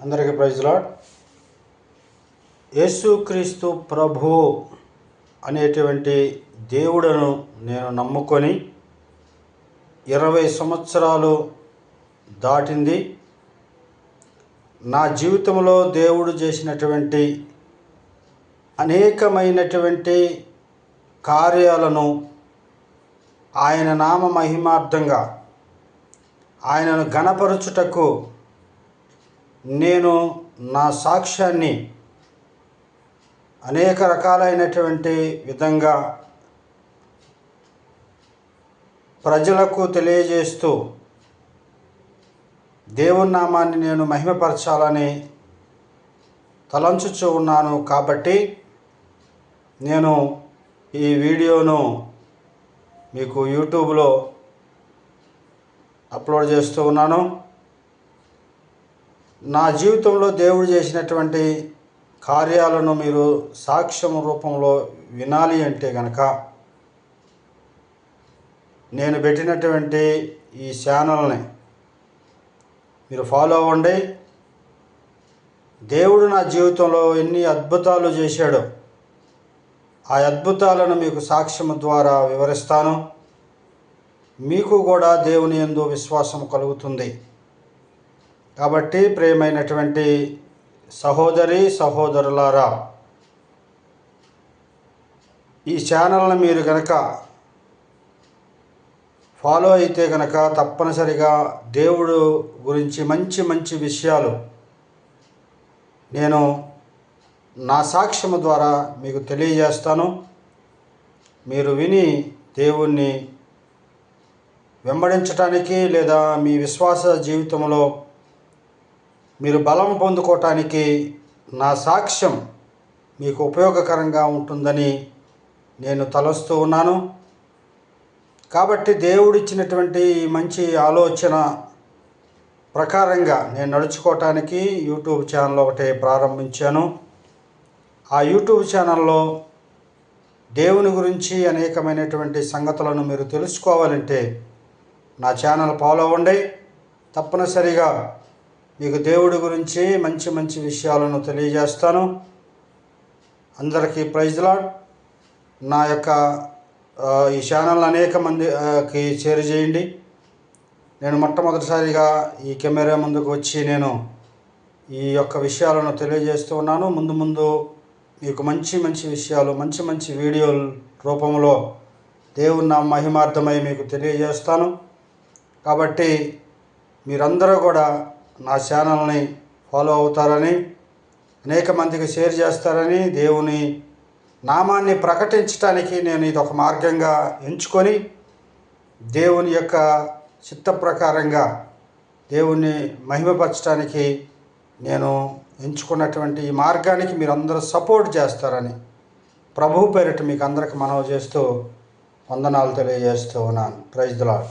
అందరికీ praise lord. యేసుక్రీస్తు ప్రభు అనేటువంటి దేవుడను నేను నమ్ముకొని 20 సంవత్సరాలు దాటింది. నా జీవితంలో దేవుడు చేసినటువంటి అనేకమైనటువంటి కార్యాలను ఆయన నామ మహిమార్థంగా ఆయనను ఘనపరచుటకు నేను నా సాక్ష్యాన్ని అనేక రకాలైనటువంటి విధంగా ప్రజలకు తెలియజేస్తూ దేవుని నామాన్ని నేను మహిమపరచాలని తలంచుచూ ఉన్నాను. కాబట్టి నేను ఈ వీడియోను మీకు యూట్యూబ్లో అప్లోడ్ చేస్తూ ఉన్నాను. నా జీవితంలో దేవుడు చేసినటువంటి కార్యాలను మీరు సాక్ష్యం రూపంలో వినాలి అంటే కనుక నేను పెట్టినటువంటి ఈ ఛానల్ని మీరు ఫాలో అవ్వండి. దేవుడు నా జీవితంలో ఎన్ని అద్భుతాలు చేశాడో ఆ అద్భుతాలను మీకు సాక్ష్యం ద్వారా వివరిస్తాను. మీకు కూడా దేవుని యందు విశ్వాసం కలుగుతుంది. కాబట్టి ప్రియమైనటువంటి సహోదరి సహోదరులారా, ఈ ఛానల్ని మీరు కనుక ఫాలో అయితే కనుక తప్పనిసరిగా దేవుడు గురించి మంచి మంచి విషయాలు నేను నా సాక్ష్యము ద్వారా మీకు తెలియజేస్తాను. మీరు విని దేవుణ్ణి వెంబడించటానికి లేదా మీ విశ్వాస జీవితంలో మీరు బలం పొందుకోవటానికి నా సాక్ష్యం మీకు ఉపయోగకరంగా ఉంటుందని నేను తలస్తూ ఉన్నాను. కాబట్టి దేవుడిచ్చినటువంటి మంచి ఆలోచన ప్రకారంగా నేను నడుచుకోవటానికి యూట్యూబ్ ఛానల్ ఒకటి ప్రారంభించాను. ఆ యూట్యూబ్ ఛానల్లో దేవుని గురించి అనేకమైనటువంటి సంగతులను మీరు తెలుసుకోవాలంటే నా ఛానల్ ఫాలో అవ్వండి. తప్పనిసరిగా మీకు దేవుడి గురించి మంచి మంచి విషయాలను తెలియజేస్తాను. అందరికీ ప్రైజ్ లార్డ్. నా యొక్క ఈ ఛానల్ అనేక మందికి షేర్ చేయండి. నేను మొట్టమొదటిసారిగా ఈ కెమెరా ముందుకు వచ్చి నేను ఈ యొక్క విషయాలను తెలియజేస్తూ ఉన్నాను. ముందు ముందు మీకు మంచి మంచి విషయాలు మంచి మంచి వీడియోల రూపంలో దేవుని నా మహిమార్థమై మీకు తెలియజేస్తాను. కాబట్టి మీరందరూ కూడా నా ఛానల్ని ఫాలో అవుతారని, అనేక మందికి షేర్ చేస్తారని, దేవుని నామాన్ని ప్రకటించడానికి నేను ఇది ఒక మార్గంగా ఎంచుకొని దేవుని యొక్క చిత్త ప్రకారంగా దేవుణ్ణి మహిమపరచడానికి నేను ఎంచుకున్నటువంటి ఈ మార్గానికి మీరందరూ సపోర్ట్ చేస్తారని ప్రభువు పేరిట మీకు అందరికి మనవి చేస్తూ వందనాలు తెలియజేస్తూ ఉన్నాను. Praise the lord.